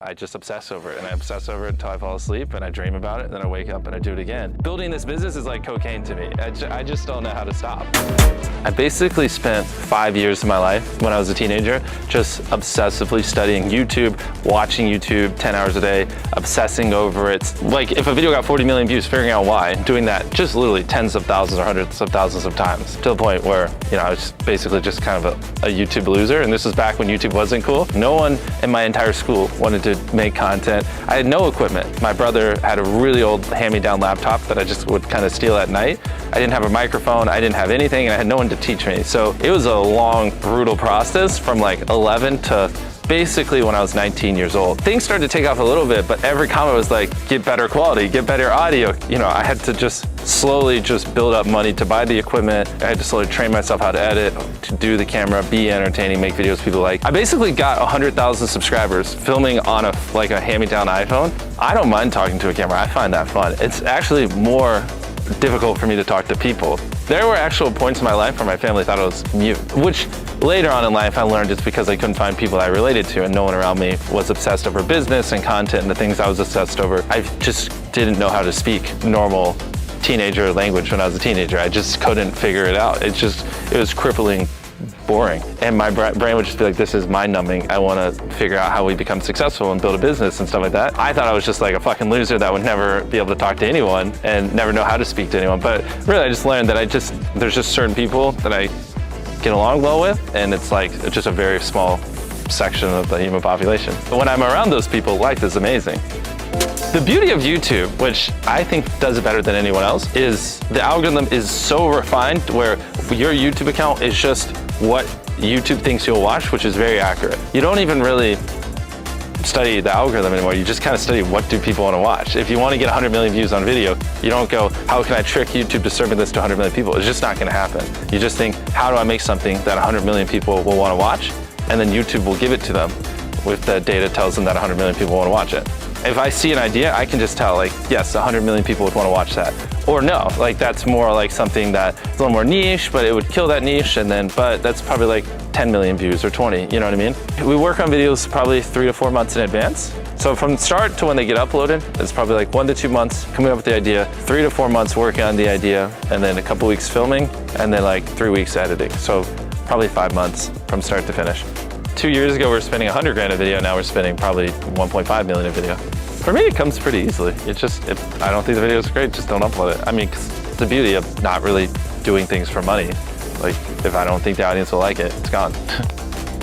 I just obsess over it, and I obsess over it until I fall asleep, and I dream about it, and then I wake up and I do it again. Building this business is like cocaine to me. I just don't know how to stop. I basically spent 5 years of my life when I was a teenager just obsessively studying YouTube, watching YouTube 10 hours a day, obsessing over it. Like if a video got 40 million views, figuring out why, doing that just literally tens of thousands or hundreds of thousands of times, to the point where, you know, I was basically just kind of a YouTube loser. And this was back when YouTube wasn't cool. No one in my entire school wanted to make content. I had no equipment. My brother had a really old hand-me-down laptop that I just would kind of steal at night. I didn't have a microphone, I didn't have anything, and I had no one to teach me. So it was a long, brutal process from like 11 to basically when I was 19 years old. Things started to take off a little bit, but every comment was like, get better quality, get better audio. You know, I had to just slowly just build up money to buy the equipment. I had to slowly train myself how to edit, to do the camera, be entertaining, make videos people like. I basically got 100,000 subscribers filming on a hand-me-down iPhone. I don't mind talking to a camera, I find that fun. It's actually more difficult for me to talk to people. There were actual points in my life where my family thought I was mute, which later on in life I learned it's because I couldn't find people I related to, and no one around me was obsessed over business and content and the things I was obsessed over. I just didn't know how to speak normal teenager language when I was a teenager. I just couldn't figure it out. It was crippling boring. And my brain would just be like, this is mind numbing. I want to figure out how we become successful and build a business and stuff like that. I thought I was just like a fucking loser that would never be able to talk to anyone and never know how to speak to anyone. But really I just learned that there's just certain people that I get along well with, and it's like just a very small section of the human population. But when I'm around those people, life is amazing. The beauty of YouTube, which I think does it better than anyone else, is the algorithm is so refined where your YouTube account is just what YouTube thinks you'll watch, which is very accurate. You don't even really study the algorithm anymore. You just kind of study what do people want to watch. If you want to get 100 million views on video, you don't go, how can I trick YouTube to serving this to 100 million people? It's just not going to happen. You just think, how do I make something that 100 million people will want to watch? And then YouTube will give it to them with the data tells them that 100 million people want to watch it. If I see an idea, I can just tell, like, yes, 100 million people would want to watch that. Or no, like that's more like something that's a little more niche, but it would kill that niche, but that's probably like 10 million views or 20, you know what I mean? We work on videos probably 3 to 4 months in advance. So from start to when they get uploaded, it's probably like 1 to 2 months coming up with the idea, 3 to 4 months working on the idea, and then a couple weeks filming, and then like 3 weeks editing. So probably 5 months from start to finish. 2 years ago, we were spending 100 grand a video. Now we're spending probably 1.5 million a video. For me, it comes pretty easily. It's just, if I don't think the video is great, just don't upload it. I mean, 'cause it's the beauty of not really doing things for money. Like, if I don't think the audience will like it, it's gone.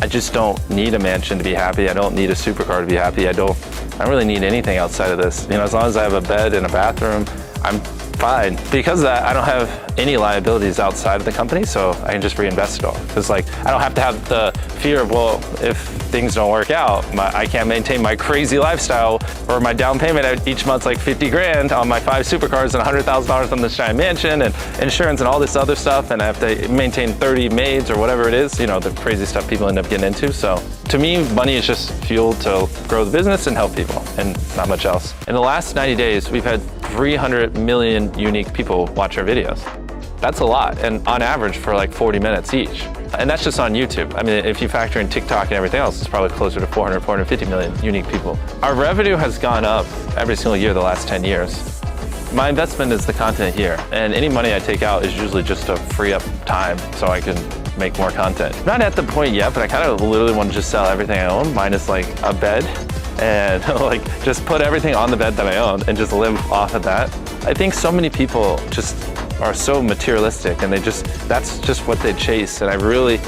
I just don't need a mansion to be happy. I don't need a supercar to be happy. I don't really need anything outside of this. You know, as long as I have a bed and a bathroom, I'm fine. Because of that, I don't have any liabilities outside of the company, so I can just reinvest it all. Because like, I don't have to have the fear of, well, if things don't work out, I can't maintain my crazy lifestyle, or my down payment at each month's like 50 grand on my 5 supercars and $100,000 on this giant mansion and insurance and all this other stuff, and I have to maintain 30 maids or whatever it is, you know, the crazy stuff people end up getting into. So to me, money is just fuel to grow the business and help people, and not much else. In the last 90 days, we've had 300 million unique people watch our videos. That's a lot, and on average for like 40 minutes each. And that's just on YouTube. I mean, if you factor in TikTok and everything else, it's probably closer to 400, 450 million unique people. Our revenue has gone up every single year the last 10 years. My investment is the content here, and any money I take out is usually just to free up time so I can make more content. Not at the point yet, but I kind of literally want to just sell everything I own, minus like a bed, and like just put everything on the bed that I own and just live off of that. I think so many people just are so materialistic, and that's just what they chase, and I really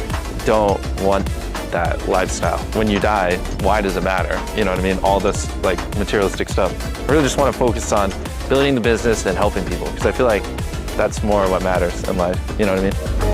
don't want that lifestyle. When you die, why does it matter? You know what I mean? All this like materialistic stuff. I really just want to focus on building the business and helping people, because I feel like that's more what matters in life. You know what I mean?